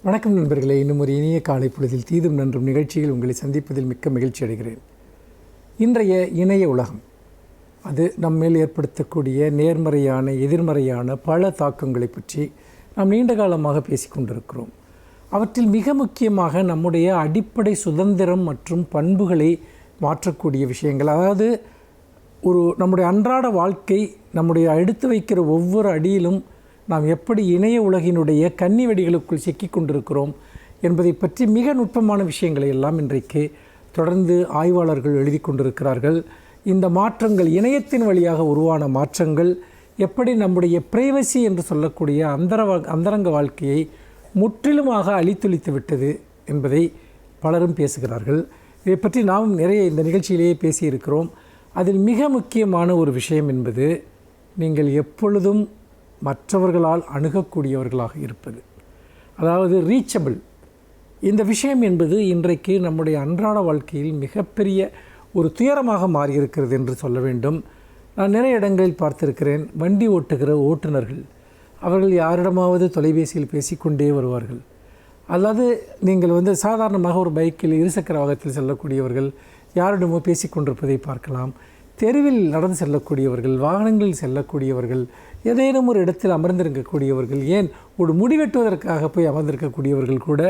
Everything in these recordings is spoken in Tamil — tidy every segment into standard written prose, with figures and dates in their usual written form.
வணக்கம் நண்பர்களே. இன்னும் ஒரு இனிய காலை பொழுதில் தீதும் நன்றும் நிகழ்ச்சியில் உங்களை சந்திப்பதில் மிக்க மகிழ்ச்சி அடைகிறேன். இன்றைய இணைய உலகம் அது நம்மேல் ஏற்படுத்தக்கூடிய நேர்மறையான எதிர்மறையான பல தாக்கங்களை பற்றி நாம் நீண்ட காலமாக பேசிக்கொண்டிருக்கிறோம். அவற்றில் மிக முக்கியமாக நம்முடைய அடிப்படை சுதந்திரம் மற்றும் பண்புகளை மாற்றக்கூடிய விஷயங்கள், அதாவது நம்முடைய அன்றாட வாழ்க்கை, நம்முடைய எடுத்து வைக்கிற ஒவ்வொரு அடியிலும் நாம் எப்படி இணைய உலகினுடைய கன்னி வெடிகளுக்குள் சிக்கிக் கொண்டிருக்கிறோம் என்பதை பற்றி மிக நுட்பமான விஷயங்களை எல்லாம் இன்றைக்கு தொடர்ந்து ஆய்வாளர்கள் எழுதி கொண்டிருக்கிறார்கள். இந்த மாற்றங்கள், இணையத்தின் வழியாக உருவான மாற்றங்கள் எப்படி நம்முடைய பிரைவசி என்று சொல்லக்கூடிய அந்தரங்க வாழ்க்கையை முற்றிலுமாக அழித்தொழித்து விட்டது என்பதை பலரும் பேசுகிறார்கள். இதை பற்றி நாம் நிறைய இந்த நிகழ்ச்சியிலேயே பேசியிருக்கிறோம். அதில் மிக முக்கியமான ஒரு விஷயம் என்பது நீங்கள் எப்பொழுதும் மற்றவர்களால் அணுகக்கூடியவர்களாக இருப்பது, அதாவது ரீச்சபிள். இந்த விஷயம் என்பது இன்றைக்கு நம்முடைய அன்றாட வாழ்க்கையில் மிகப்பெரிய ஒரு துயரமாக மாறியிருக்கிறது என்று சொல்ல வேண்டும். நான் நிறைய இடங்களில் பார்த்திருக்கிறேன். வண்டி ஓட்டுகிற ஓட்டுநர்கள் அவர்கள் யாரிடமாவது தொலைபேசியில் பேசிக்கொண்டே வருவார்கள். அல்லது நீங்கள் சாதாரணமாக ஒரு பைக்கில் இருசக்கர வாகனத்தில் செல்லக்கூடியவர்கள் யாரிடமோ பேசிக்கொண்டிருப்பதை பார்க்கலாம். தெருவில் நடந்து செல்லக்கூடியவர்கள், வாகனங்களில் செல்லக்கூடியவர்கள், ஏதேனும் ஒரு இடத்தில் அமர்ந்திருக்கக்கூடியவர்கள், ஏன் ஒரு முடிவெட்டுவதற்காக போய் அமர்ந்திருக்கக்கூடியவர்கள் கூட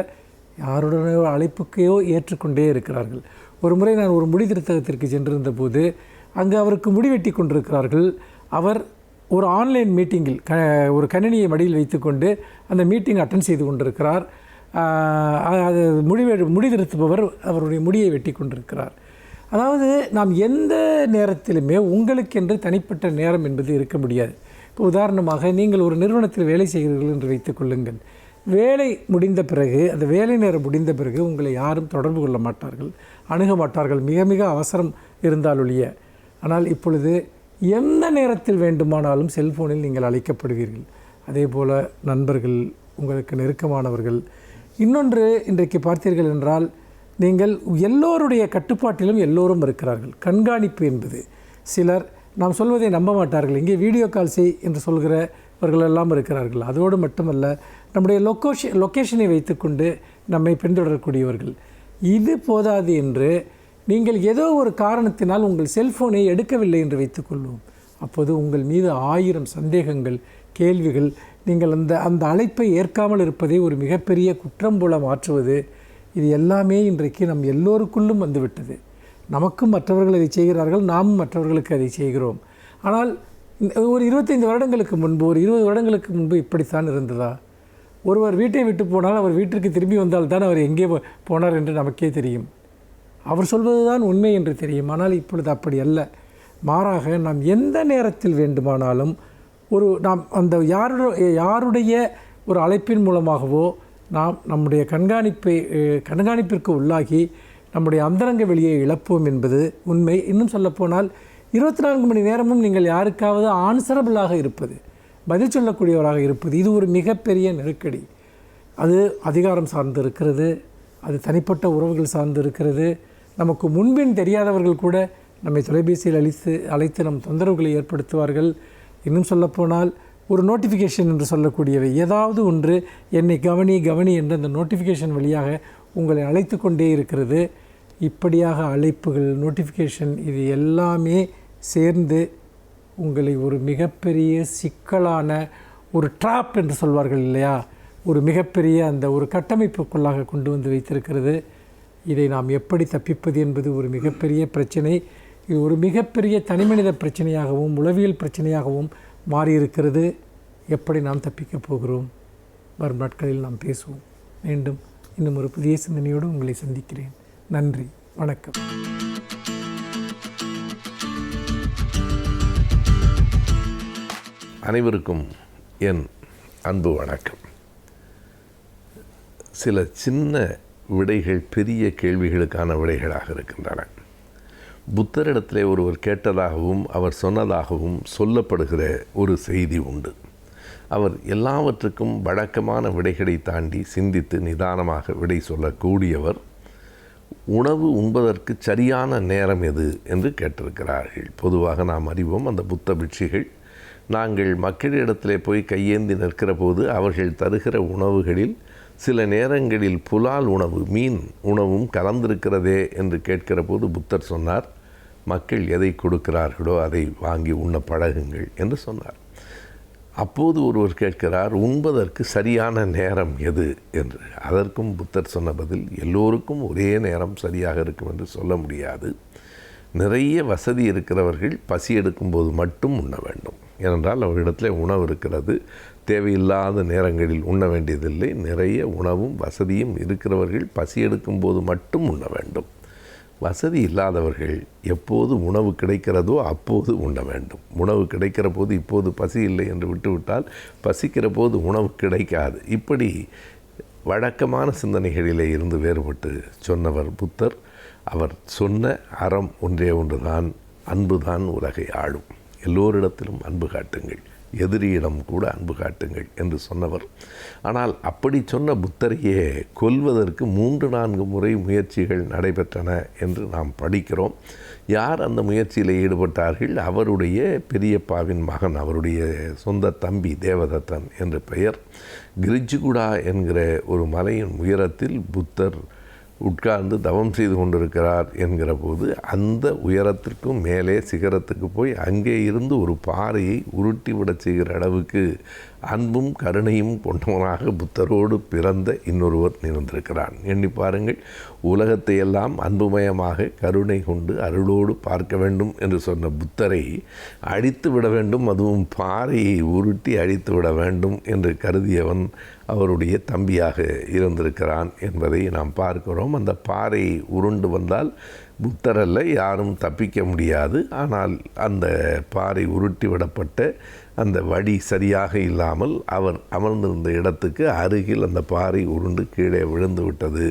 யாருடைய அழைப்புக்கையோ ஏற்றுக்கொண்டே இருக்கிறார்கள். ஒரு முறை நான் ஒரு முடி திருத்தகத்திற்கு சென்றிருந்த போது அங்கு அவருக்கு முடிவெட்டி கொண்டிருக்கிறார்கள். அவர் ஒரு ஆன்லைன் மீட்டிங்கில் ஒரு கணினியை மடியில் வைத்துக்கொண்டு அந்த மீட்டிங் அட்டன் செய்து கொண்டிருக்கிறார். அது முடி திருத்துபவர் அவருடைய முடியை வெட்டி கொண்டிருக்கிறார். அதாவது நாம் எந்த நேரத்திலுமே உங்களுக்கென்று தனிப்பட்ட நேரம் என்பது இருக்க முடியாது. இப்போ உதாரணமாக நீங்கள் ஒரு நிறுவனத்தில் வேலை செய்கிறீர்கள் என்று வைத்துக்கொள்ளுங்கள். வேலை முடிந்த பிறகு, அந்த வேலை நேரம் முடிந்த பிறகு உங்களை யாரும் தொடர்பு கொள்ள மாட்டார்கள், அணுக மாட்டார்கள், மிக மிக அவசரம் இருந்தால் ஒழிய. ஆனால் இப்பொழுது எந்த நேரத்தில் வேண்டுமானாலும் செல்ஃபோனில் நீங்கள் அழைக்கப்படுவீர்கள். அதே போல் நண்பர்கள், உங்களுக்கு நெருக்கமானவர்கள். இன்னொன்று, இன்றைக்கு பார்த்தீர்கள் என்றால் நீங்கள் எல்லோருடைய கட்டுப்பாட்டிலும் எல்லோரும் இருக்கிறார்கள். கண்காணிப்பு என்பது, சிலர் நாம் சொல்வதை நம்ப மாட்டார்கள், இங்கே வீடியோ கால் செய் என்று சொல்கிறவர்களெல்லாம் இருக்கிறார்கள். அதோடு மட்டுமல்ல, நம்முடைய லொக்கேஷனை வைத்துக்கொண்டு நம்மை பின்தொடரக்கூடியவர்கள். இது போதாது என்று நீங்கள் ஏதோ ஒரு காரணத்தினால் உங்கள் செல்ஃபோனை எடுக்கவில்லை என்று வைத்துக்கொள்வோம். அப்போது உங்கள் மீது 1000 சந்தேகங்கள், கேள்விகள். நீங்கள் அந்த அழைப்பை ஏற்காமல் இருப்பதை ஒரு மிகப்பெரிய குற்றம் போல மாற்றுவது, இது எல்லாமே இன்றைக்கு நம் எல்லோருக்குள்ளும் வந்துவிட்டது. நமக்கும் மற்றவர்கள் அதை செய்கிறார்கள், நாமும் மற்றவர்களுக்கு அதை செய்கிறோம். ஆனால் ஒரு 25 வருடங்களுக்கு முன்பு, ஒரு 20 வருடங்களுக்கு முன்பு இப்படித்தான் இருந்ததா? ஒருவர் வீட்டை விட்டு போனால் அவர் வீட்டிற்கு திரும்பி வந்தால் தான் அவர் எங்கே போனார் என்று நமக்கே தெரியும். அவர் சொல்வது தான் உண்மை என்று தெரியும். ஆனால் இப்பொழுது அப்படி அல்ல. மாறாக நாம் எந்த நேரத்தில் வேண்டுமானாலும் நாம் அந்த யாருடைய ஒரு அழைப்பின் மூலமாகவோ நாம் நம்முடைய கண்காணிப்பிற்கு உள்ளாகி நம்முடைய அந்தரங்க வெளியை இழப்போம் என்பது உண்மை. இன்னும் சொல்லப்போனால் 24 மணி நேரமும் நீங்கள் யாருக்காவது ஆன்சரபிளாக இருப்பது, பதில் சொல்லக்கூடியவராக இருப்பது, இது ஒரு மிகப்பெரிய நெருக்கடி. அது அதிகாரம் சார்ந்து இருக்கிறது, அது தனிப்பட்ட உறவுகள் சார்ந்து இருக்கிறது. நமக்கு முன்பின் தெரியாதவர்கள் கூட நம்மை தொலைபேசியில் அழைத்து நம் தொந்தரவுகளை ஏற்படுத்துவார்கள். இன்னும் சொல்லப்போனால் ஒரு நோட்டிஃபிகேஷன் என்று சொல்லக்கூடியவை, ஏதாவது ஒன்று என்னை கவனி என்ற அந்த நோட்டிஃபிகேஷன் வழியாக உங்களை அழைத்து கொண்டே இருக்கிறது. இப்படியாக அழைப்புகள், நோட்டிஃபிகேஷன், இது எல்லாமே சேர்ந்து உங்களை ஒரு மிகப்பெரிய சிக்கலான ஒரு ட்ராப் என்று சொல்வார்கள் இல்லையா, ஒரு மிகப்பெரிய அந்த ஒரு கட்டமைப்புக்குள்ளாக கொண்டு வந்து வைத்திருக்கிறது. இதை நாம் எப்படி தப்பிப்பது என்பது ஒரு மிகப்பெரிய பிரச்சனை. இது ஒரு மிகப்பெரிய தனிமனித பிரச்சனையாகவும் உளவியல் பிரச்சனையாகவும் மாறியிருக்கிறது. எப்படி நாம் தப்பிக்கப் போகிறோம்? வரும் நாட்களில் நாம் பேசுவோம். மீண்டும் இன்னும் ஒரு புதிய சிந்தனையோடு உங்களை சந்திக்கிறேன். நன்றி, வணக்கம். அனைவருக்கும் என் அன்பு வணக்கம். சில சின்ன விடைகள் பெரிய கேள்விகளுக்கான விடைகளாக இருக்கின்றன. புத்தரிடத்திலே ஒருவர் கேட்டதாகவும் அவர் சொன்னதாகவும் சொல்லப்படுகிற ஒரு செய்தி உண்டு. அவர் எல்லாவற்றுக்கும் வழக்கமான விடைகளை தாண்டி சிந்தித்து நிதானமாக விடை சொல்லக்கூடியவர். உணவு உண்பதற்கு சரியான நேரம் எது என்று கேட்டிருக்கிறார்கள். பொதுவாக நாம் அறிவோம், அந்த புத்த பிட்சுகள் நாங்கள் மக்களிடத்திலே போய் கையேந்தி நிற்கிற போது அவர்கள் தருகிற உணவுகளில் சில நேரங்களில் புலால் உணவு, மீன் உணவும் கலந்திருக்கிறதே என்று கேட்கிற போது புத்தர் சொன்னார், மக்கள் எதை கொடுக்கிறார்களோ அதை வாங்கி உண்ண பழகுங்கள் என்று சொன்னார். அப்போது ஒருவர் கேட்கிறார், உண்பதற்கு சரியான நேரம் எது என்று. அதற்கும் புத்தர் சொன்ன பதில், எல்லோருக்கும் ஒரே நேரம் சரியாக இருக்கும் என்று சொல்ல முடியாது. நிறைய வசதி இருக்கிறவர்கள் பசி எடுக்கும்போது மட்டும் உண்ண வேண்டும். ஏனென்றால் அவர்களிடத்தில் உணவு இருக்கிறது, தேவையில்லாத நேரங்களில் உண்ண வேண்டியதில்லை. நிறைய உணவும் வசதியும் இருக்கிறவர்கள் பசி எடுக்கும்போது மட்டும் உண்ண வேண்டும். வசதி இல்லாதவர்கள் எப்போது உணவு கிடைக்கிறதோ அப்போது உண்ண வேண்டும். உணவு கிடைக்கிற போது இப்போது பசி இல்லை என்று விட்டுவிட்டால் பசிக்கிற போது உணவு கிடைக்காது. இப்படி வழக்கமான சிந்தனைகளிலே இருந்து வேறுபட்டு சொன்னவர் புத்தர். அவர் சொன்ன அறம் ஒன்றே ஒன்றுதான், அன்புதான் உலகை ஆளும். எல்லோரிடத்திலும் அன்பு காட்டுங்கள், எதிரியிடம் கூட அன்பு காட்டுங்கள் என்று சொன்னவர். ஆனால் அப்படி சொன்ன புத்தரையே கொல்வதற்கு 3-4 முறை முயற்சிகள் நடைபெற்றன என்று நாம் படிக்கிறோம். யார் அந்த முயற்சியில் ஈடுபட்டார்கள்? அவருடைய பெரியப்பாவின் மகன், அவருடைய சொந்த தம்பி தேவதத்தன் என்று பெயர். கிரிஜ்குடா என்கிற ஒரு மலையின் உயரத்தில் புத்தர் உட்கார்ந்து தவம் செய்து கொண்டிருக்கிறார் என்கிற போது அந்த உயரத்திற்கும் மேலே சிகரத்துக்கு போய் அங்கே இருந்து ஒரு பாறையை உருட்டி விடச் செய்கிற அளவுக்கு அன்பும் கருணையும் கொண்டவனாக புத்தரோடு பிறந்த இன்னொருவர் நிறந்திருக்கிறான். எண்ணி பாருங்கள், உலகத்தை எல்லாம் அன்புமயமாக கருணை கொண்டு அருளோடு பார்க்க வேண்டும் என்று சொன்ன புத்தரை அழித்து விட வேண்டும், அதுவும் பாறையை உருட்டி அழித்து விட வேண்டும் என்று கருதியவன் அவருடைய தம்பியாக இருந்திருக்கிறான் என்பதை நாம் பார்க்கிறோம். அந்த பாறை உருண்டு வந்தால் புத்தரல்ல யாரும் தப்பிக்க முடியாது. ஆனால் அந்த பாறை உருட்டி விடப்பட்ட அந்த வழி சரியாக இல்லாமல் அவர் அமர்ந்திருந்த இடத்துக்கு அருகில் அந்த பாறை உருண்டு கீழே விழுந்து விட்டது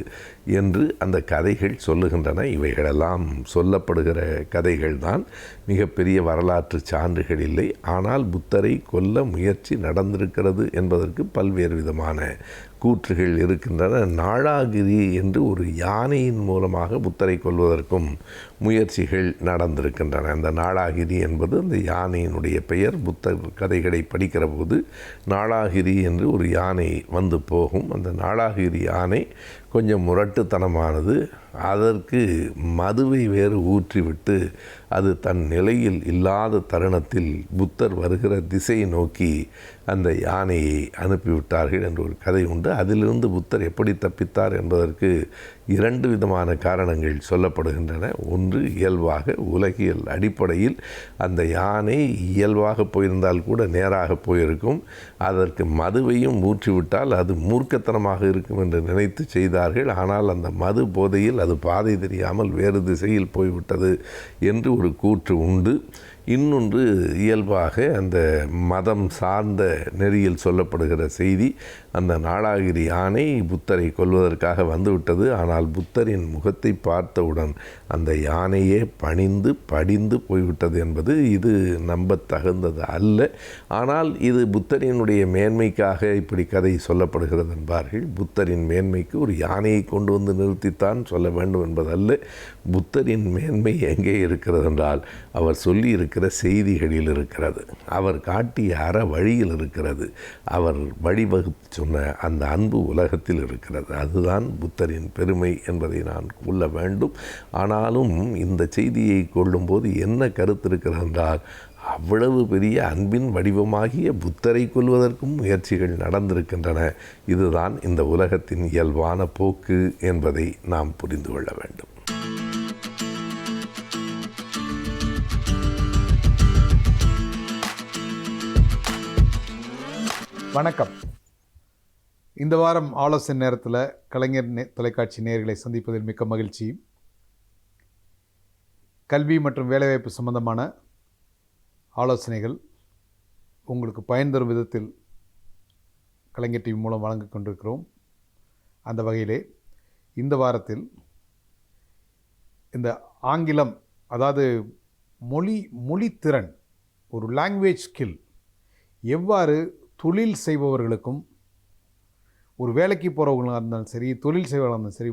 என்று அந்த கதைகள் சொல்லுகின்றன. இவைகளெல்லாம் சொல்லப்படுகிற கதைகள் தான், மிகப்பெரிய வரலாற்று சான்றுகள் இல்லை. ஆனால் புத்தரை கொல்ல முயற்சி நடந்திருக்கிறது என்பதற்கு பல்வேறு விதமான கூற்றுகள் இருக்கின்றன. நாளாகிரி என்று ஒரு யானையின் மூலமாக புத்தரை கொல்வதற்கும் முயற்சிகள் நடந்திருக்கின்றன. அந்த நாளாகிரி என்பது அந்த யானையினுடைய பெயர். புத்தர் கதைகளை படிக்கிற போது நாளாகிரி என்று ஒரு யானை வந்து போகும். அந்த நாளாகிரி யானை கொஞ்சம் முரட்டுத்தனமானது. அதற்கு மதுவை வேறு ஊற்றிவிட்டு அது தன் நிலையில் இல்லாத தருணத்தில் புத்தர் வருகிற திசையை நோக்கி அந்த யானையை அனுப்பிவிட்டார்கள் என்று ஒரு கதை உண்டு. அதிலிருந்து புத்தர் எப்படி தப்பித்தார் என்பதற்கு 2 விதமான காரணங்கள் சொல்லப்படுகின்றன. ஒன்று, இயல்பாக உலகியல் அடிப்படையில் அந்த யானை இயல்பாக போயிருந்தால் கூட நேராக போயிருக்கும். அதற்கு மதுவையும் ஊற்றிவிட்டால் அது மூர்க்கத்தனமாக இருக்கும் என்று நினைத்து செய்தார்கள். ஆனால் அந்த மது போதையில் அது பாதை தெரியாமல் வேறு திசையில் போய்விட்டது என்று ஒரு கூற்று உண்டு. இன்னொன்று, இயல்பாக அந்த மதம் சார்ந்த நெறியில் சொல்லப்படுகிற செய்தி, அந்த நாளாகிரி யானை புத்தரை கொல்வதற்காக வந்துவிட்டது. ஆனால் புத்தரின் முகத்தை பார்த்தவுடன் அந்த யானையே பணிந்து படிந்து போய்விட்டது என்பது இது நம்பத்தகுந்தது அல்ல. ஆனால் இது புத்தரினுடைய மேன்மைக்காக இப்படி கதை சொல்லப்படுகிறது என்பார்கள். புத்தரின் மேன்மைக்கு ஒரு யானையை கொண்டு வந்து நிறுத்தித்தான் சொல்ல வேண்டும் என்பதல்ல. புத்தரின் மேன்மை எங்கே இருக்கிறது என்றால் அவர் சொல்லி இருக்கிற செய்திகளில் இருக்கிறது, அவர் காட்டிய அற வழியில் இருக்கிறது, அவர் வழிவகுத்து சொன்ன அந்த அன்பு உலகத்தில் இருக்கிறது. அதுதான் புத்தரின் பெருமை என்பதை நான் கொள்ள வேண்டும். ஆனாலும் இந்த செய்தியை கொள்ளும்போது என்ன கருத்து இருக்கிறது என்றால், அவ்வளவு பெரிய அன்பின் வடிவமாகிய புத்தரை கொல்வதற்கும் முயற்சிகள் நடந்திருக்கின்றன. இதுதான் இந்த உலகத்தின் இயல்பான போக்கு என்பதை நாம் புரிந்து கொள்ள வேண்டும். வணக்கம். இந்த வாரம் ஆலோசனை நேரத்தில் கலைஞர் தொலைக்காட்சி நேயர்களை சந்திப்பதில் மிக்க மகிழ்ச்சி. கல்வி மற்றும் வேலைவாய்ப்பு சம்பந்தமான ஆலோசனைகள் உங்களுக்கு பயன் தரும் விதத்தில் கலைஞர் டிவி மூலம் வழங்கிக் கொண்டிருக்கிறோம். அந்த வகையிலே இந்த வாரத்தில் இந்த ஆங்கிலம், அதாவது மொழித்திறன், ஒரு லாங்குவேஜ் ஸ்கில் எவ்வாறு தொழில் செய்பவர்களுக்கும், ஒரு வேலைக்கு போகிறவங்களாக இருந்தாலும் சரி, தொழில் செய்பவர்களாக இருந்தாலும் சரி,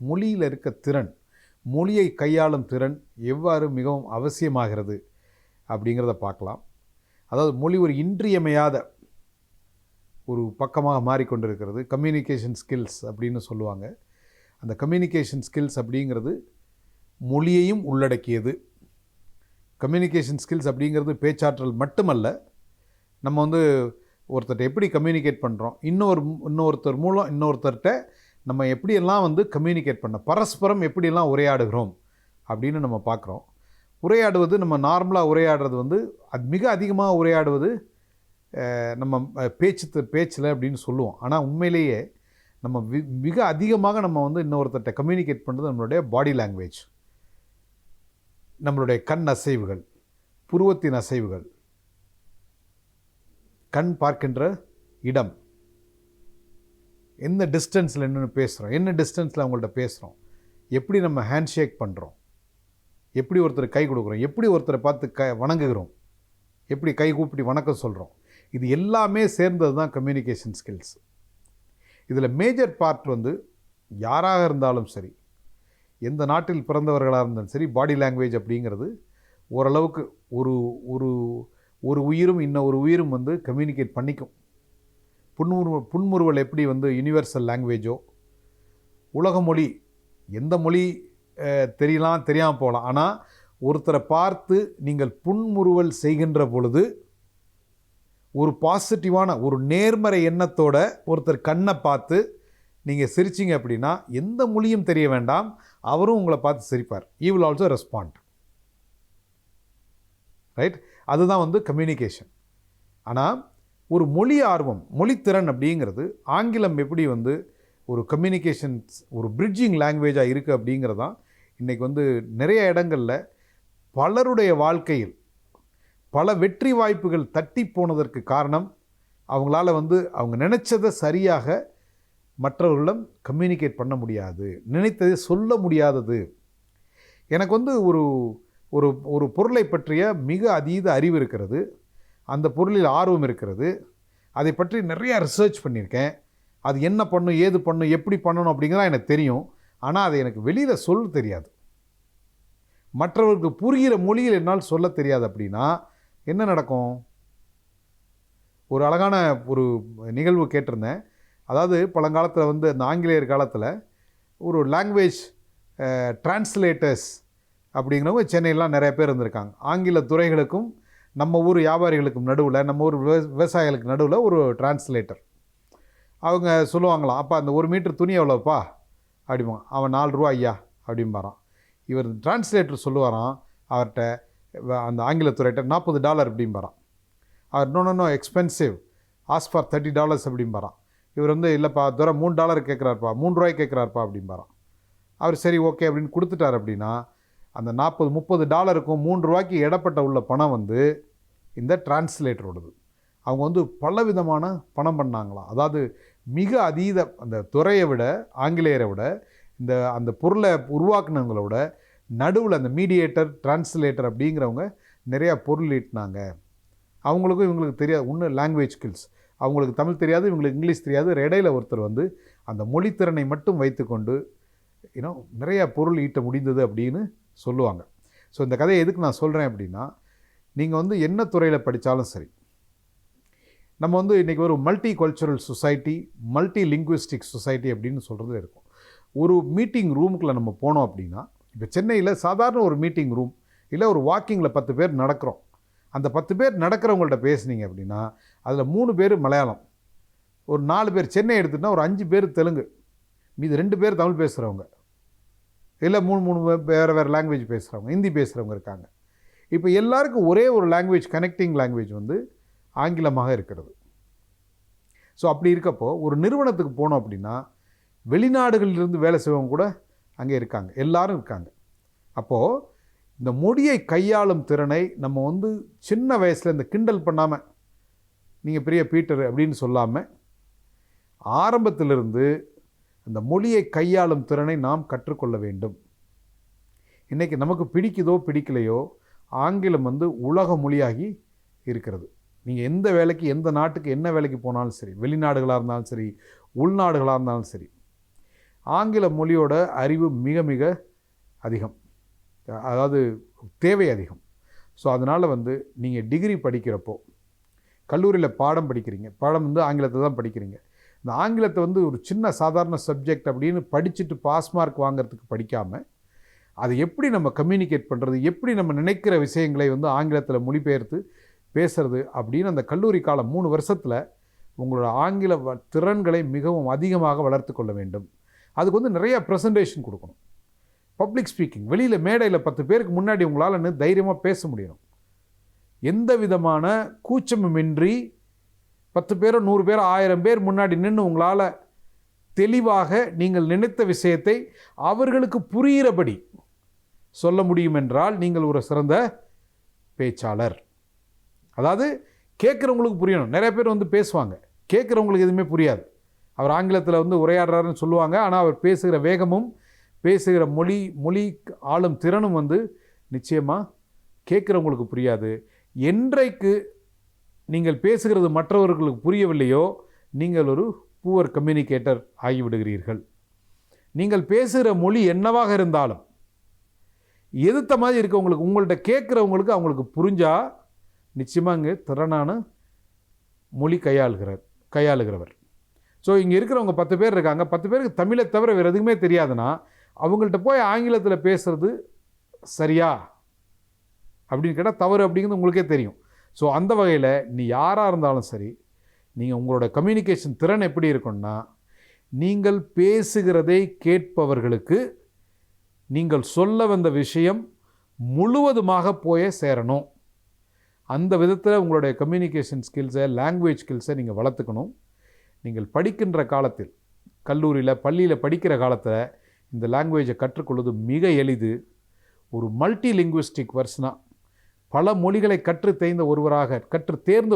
மொழியில் இருக்க திறன், மொழியை கையாளும் திறன் எவ்வாறு மிகவும் அவசியமாகிறது அப்படிங்கிறத பார்க்கலாம். அதாவது மொழி ஒரு இன்றியமையாத ஒரு பக்கமாக மாறிக்கொண்டிருக்கிறது. கம்யூனிகேஷன் ஸ்கில்ஸ் அப்படின்னு சொல்லுவாங்க. அந்த கம்யூனிகேஷன் ஸ்கில்ஸ் அப்படிங்கிறது மொழியையும் உள்ளடக்கியது. கம்யூனிகேஷன் ஸ்கில்ஸ் அப்படிங்கிறது பேச்சாற்றல் மட்டுமல்ல, நம்ம வந்து ஒருத்தர்கிட்ட எப்படி கம்யூனிகேட் பண்ணுறோம், இன்னொருத்தர் மூலம் இன்னொருத்தர்கிட்ட நம்ம எப்படியெல்லாம் வந்து கம்யூனிகேட் பரஸ்பரம் எப்படியெல்லாம் உரையாடுகிறோம் அப்படின்னு நம்ம பார்க்குறோம். உரையாடுவது, நம்ம நார்மலாக உரையாடுறது வந்து அது மிக அதிகமாக உரையாடுவது நம்ம பேச்சில் அப்படின்னு சொல்லுவோம். ஆனால் உண்மையிலேயே நம்ம மிக அதிகமாக நம்ம வந்து இன்னொருத்தர்கிட்ட கம்யூனிகேட் பண்ணுறது நம்மளுடைய பாடி லாங்குவேஜ், நம்மளுடைய கண் அசைவுகள், புருவத்தின் அசைவுகள், கண் பார்க்கின்ற இடம், என்ன டிஸ்டன்ஸில் நின்று பேசுகிறோம், என்ன டிஸ்டன்ஸில் அவங்கள்ட்ட பேசுகிறோம், எப்படி நம்ம ஹேண்ட் ஷேக் பண்ணுறோம், எப்படி ஒருத்தர் கை கொடுக்குறோம், எப்படி ஒருத்தரை பார்த்து வணங்குகிறோம், எப்படி கை கூப்பிட்டு வணக்கம் சொல்கிறோம். இது எல்லாமே சேர்ந்தது தான் கம்யூனிகேஷன் ஸ்கில்ஸ். இதில் மேஜர் பார்ட் வந்து யாராக இருந்தாலும் சரி, எந்த நாட்டில் பிறந்தவர்களாக இருந்தாலும் சரி, பாடி லாங்குவேஜ் அப்படிங்கிறது ஓரளவுக்கு ஒரு உயிரும் இன்னொரு உயிரும் வந்து கம்யூனிகேட் பண்ணிக்கும். புன்முறுவல் எப்படி வந்து யுனிவர்சல் லாங்குவேஜோ, உலக மொழி, எந்த மொழி தெரியலாம் தெரியாமல் போகலாம், ஆனால் ஒருத்தரை பார்த்து நீங்கள் புன்முறுவல் செய்கின்ற பொழுது ஒரு பாசிட்டிவான ஒரு நேர்மறை எண்ணத்தோட ஒருத்தர் கண்ணை பார்த்து நீங்கள் சிரிச்சிங்க அப்படின்னா எந்த மொழியும் தெரிய வேண்டாம், அவரும் உங்களை பார்த்து சிரிப்பார். He will also respond. Right? அதுதான் வந்து கம்யூனிகேஷன். ஆனால் ஒரு மொழி ஆர்வம், மொழித்திறன் அப்படிங்கிறது ஆங்கிலம் எப்படி வந்து ஒரு கம்யூனிகேஷன்ஸ், ஒரு பிரிட்ஜிங் லாங்குவேஜாக இருக்குது அப்படிங்கிறதான் இன்றைக்கி வந்து நிறைய இடங்களில் பலருடைய வாழ்க்கையில் பல வெற்றி வாய்ப்புகள் தட்டி போனதற்கு காரணம் அவங்களால வந்து அவங்க நினச்சதை சரியாக மற்றவர்களிடம் கம்யூனிகேட் பண்ண முடியாது, நினைத்ததை சொல்ல முடியாதது. எனக்கு வந்து ஒரு பொருளை பற்றிய மிக அதீத அறிவு இருக்கிறது, அந்த பொருளில் ஆர்வம் இருக்கிறது, அதை பற்றி நிறையா ரிசர்ச் பண்ணியிருக்கேன், அது என்ன பண்ணும், ஏது பண்ணும், எப்படி பண்ணணும் அப்படிங்கிறதா எனக்கு தெரியும். ஆனால் அதை எனக்கு வெளியில் சொல்ல தெரியாது, மற்றவர்களுக்கு புரிகிற மொழியில் என்னால் சொல்ல தெரியாது. அப்படின்னா என்ன நடக்கும்? ஒரு அழகான ஒரு நிகழ்வு கேட்டிருந்தேன். அதாவது பழங்காலத்தில் வந்து அந்த ஆங்கிலேயர் காலத்தில் ஒரு லாங்குவேஜ் டிரான்ஸ்லேட்டர்ஸ் அப்படிங்கிறவங்க சென்னையிலாம் நிறைய பேர் இருந்திருக்காங்க. ஆங்கில துறைகளுக்கும் நம்ம ஊர் வியாபாரிகளுக்கும் நடுவில், நம்ம ஊர் விவசாயிகளுக்கு நடுவில் ஒரு டிரான்ஸ்லேட்டர். அவங்க சொல்லுவாங்களாம், அப்போ அந்த 1 மீட்டர் துணி எவ்வளோப்பா அப்படிமா, அவன் 4 ரூபா ஐயா அப்படிம்பாரான். இவர் டிரான்ஸ்லேட்டர் சொல்லுவாராம் அவர்கிட்ட, அந்த ஆங்கிலத்துறையிட்ட $40 அப்படிம்பாரான். அவர் நோ எக்ஸ்பென்சிவ், ஆஸ் ஃபார் $30 அப்படிம்பாரான். இவர் வந்து இல்லைப்பா துறை $3 கேட்குறாருப்பா, 3 ரூபாய்க்கு கேட்குறாருப்பா அப்படிம்பாரான். அவர் சரி ஓகே அப்படின்னு கொடுத்துட்டார். அப்படின்னா அந்த $40-30க்கும் 3 ரூபாய்க்கு இடப்பட்ட உள்ள பணம் வந்து இந்த டிரான்ஸ்லேட்டரோடது. அவங்க வந்து பலவிதமான பணம் பண்ணாங்களாம். அதாவது மிக அதீத, அந்த துறையை விட, ஆங்கிலேயரை விட, அந்த பொருளை உருவாக்குனவங்களோட நடுவில் அந்த மீடியேட்டர், டிரான்ஸ்லேட்டர் அப்படிங்கிறவங்க நிறையா பொருள் ஈட்டினாங்க. அவங்களுக்கும் இவங்களுக்கு தெரியாது இன்னும் லாங்குவேஜ் ஸ்கில்ஸ், அவங்களுக்கு தமிழ் தெரியாது, இவங்களுக்கு இங்கிலீஷ் தெரியாது. இடையில ஒருத்தர் வந்து அந்த மொழித்திறனை மட்டும் வைத்துக்கொண்டு நிறையா பொருள் ஈட்ட முடிந்தது அப்படின்னு சொல்லுவாங்க. ஸோ இந்த கதையை எதுக்கு நான் சொல்கிறேன் அப்படின்னா, நீங்கள் வந்து என்ன துறையில் படித்தாலும் சரி, நம்ம வந்து இன்றைக்கி ஒரு multi cultural society, multi linguistic society அப்படின்னு சொல்கிறது இருக்கும். ஒரு மீட்டிங் ரூமுக்குள்ளே நம்ம போனோம் அப்படின்னா, இப்போ சென்னையில் சாதாரண ஒரு மீட்டிங் ரூம் இல்லை ஒரு வாக்கிங்கில் 10 பேர் நடக்கிறோம். அந்த 10 பேர் நடக்கிறவங்கள்ட்ட பேசுனீங்க அப்படின்னா அதில் 3 பேர் மலையாளம், ஒரு 4 பேர், சென்னை எடுத்துகிட்டா ஒரு 5 பேர் தெலுங்கு, மீது 2 பேர் தமிழ் பேசுகிறவங்க, இல்லை 3 வேறு லாங்குவேஜ் பேசுகிறவங்க, ஹிந்தி பேசுகிறவங்க இருக்காங்க. இப்போ எல்லாருக்கும் ஒரே ஒரு லாங்குவேஜ், கனெக்டிங் லாங்குவேஜ் வந்து ஆங்கிலமாக இருக்கிறது. ஸோ அப்படி இருக்கப்போ ஒரு நிறுவனத்துக்கு போனோம் அப்படின்னா வெளிநாடுகளிலிருந்து வேலை செய்வங்க கூட அங்கே இருக்காங்க, எல்லாரும் இருக்காங்க. அப்போது இந்த மொழியை கையாளும் திறனை நம்ம வந்து சின்ன வயசில் இந்த கிண்டல் பண்ணாமல், நீங்கள் பெரிய பீட்டர் அப்படின்னு சொல்லாமல், ஆரம்பத்திலிருந்து அந்த மொழியை கையாளும் திறனை நாம் கற்றுக்கொள்ள வேண்டும். இன்றைக்கி நமக்கு பிடிக்குதோ பிடிக்கலையோ ஆங்கிலம் வந்து உலக மொழியாகி இருக்கிறது. நீங்கள் எந்த வேலைக்கு, எந்த நாட்டுக்கு என்ன வேலைக்கு போனாலும் சரி, வெளிநாடுகளாக இருந்தாலும் சரி, உள்நாடுகளாக இருந்தாலும் சரி, ஆங்கில மொழியோட அறிவு மிக மிக அதிகம், அதாவது தேவை அதிகம். ஸோ அதனால் வந்து நீங்கள் டிகிரி படிக்கிறப்போ கல்லூரியில் பாடம் படிக்கிறீங்க, பாடம் வந்து ஆங்கிலத்தை தான் படிக்கிறீங்க. இந்த ஆங்கிலத்தை வந்து ஒரு சின்ன சாதாரண சப்ஜெக்ட் அப்படின்னு படிச்சுட்டு பாஸ் மார்க் வாங்குறதுக்கு படிக்காமல் அதை எப்படி நம்ம கம்யூனிகேட் பண்ணுறது, எப்படி நம்ம நினைக்கிற விஷயங்களை வந்து ஆங்கிலத்தில் மொழிபெயர்த்து பேசுறது அப்படின்னு அந்த கல்லூரி காலம் 3 வருஷத்தில் உங்களோட ஆங்கில திறன்களை மிகவும் அதிகமாக வளர்த்து கொள்ள வேண்டும். அதுக்கு வந்து நிறையா ப்ரெசன்டேஷன் கொடுக்கணும். பப்ளிக் ஸ்பீக்கிங், வெளியில் மேடையில் 10 பேருக்கு முன்னாடி உங்களால் தைரியமாக பேச முடியணும். எந்த விதமான கூச்சமுமின்றி 10 பேரோ 100 பேரோ 1000 பேர் முன்னாடி நின்று உங்களால் தெளிவாக நீங்கள் நினைத்த விஷயத்தை அவர்களுக்கு புரிகிறபடி சொல்ல முடியும் என்றால் நீங்கள் ஒரு சிறந்த பேச்சாளர். அதாவது கேட்குறவங்களுக்கு புரியணும். நிறைய பேர் வந்து பேசுவாங்க, கேட்குறவங்களுக்கு எதுவுமே புரியாது. அவர் ஆங்கிலத்தில் வந்து உரையாடுறாருன்னு சொல்லுவாங்க, ஆனால் அவர் பேசுகிற வேகமும் பேசுகிற மொழி ஆளும் திறனும் வந்து நிச்சயமாக கேட்குறவங்களுக்கு புரியாது. என்றைக்கு நீங்கள் பேசுகிறது மற்றவர்களுக்கு புரியவில்லையோ நீங்கள் ஒரு புவர் கம்யூனிகேட்டர் ஆகிவிடுகிறீர்கள். நீங்கள் பேசுகிற மொழி என்னவாக இருந்தாலும் எதிர்த்த மாதிரி இருக்கவங்களுக்கு, உங்கள்கிட்ட கேட்குறவங்களுக்கு அவங்களுக்கு புரிஞ்சால் நிச்சயமாக இங்கே திறனான மொழி கையாளுகிறவர். ஸோ இங்கே இருக்கிறவங்க 10 பேர் இருக்காங்க, 10 பேருக்கு தமிழை தவிர வேறு எதுவுமே தெரியாதுன்னா அவங்கள்ட்ட போய் ஆங்கிலத்தில் பேசுகிறது சரியா அப்படின்னு கேட்டால் தவறு அப்படிங்கிறது உங்களுக்கே தெரியும். ஸோ அந்த வகையில் நீ யாராக இருந்தாலும் சரி, நீங்கள் உங்களோட கம்யூனிகேஷன் திறன் எப்படி இருக்குன்னா, நீங்கள் பேசுகிறதை கேட்பவர்களுக்கு நீங்கள் சொல்ல வந்த விஷயம் முழுவதுமாக போய் சேரணும். அந்த விதத்தில் உங்களுடைய கம்யூனிகேஷன் ஸ்கில்ஸை, லாங்குவேஜ் ஸ்கில்ஸை நீங்கள் வளர்த்துக்கணும். நீங்கள் படிக்கின்ற காலத்தில், கல்லூரியில் பள்ளியில் படிக்கிற காலத்தில் இந்த லாங்குவேஜை கற்றுக்கொள்வது மிக எளிது. ஒரு மல்டி லிங்குவிஸ்டிக் பர்சனாக பல மொழிகளை கற்று தேர்ந்த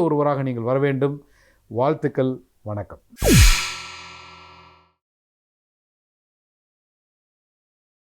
ஒருவராக நீங்கள் வர வேண்டும். வாழ்த்துக்கள். வணக்கம்.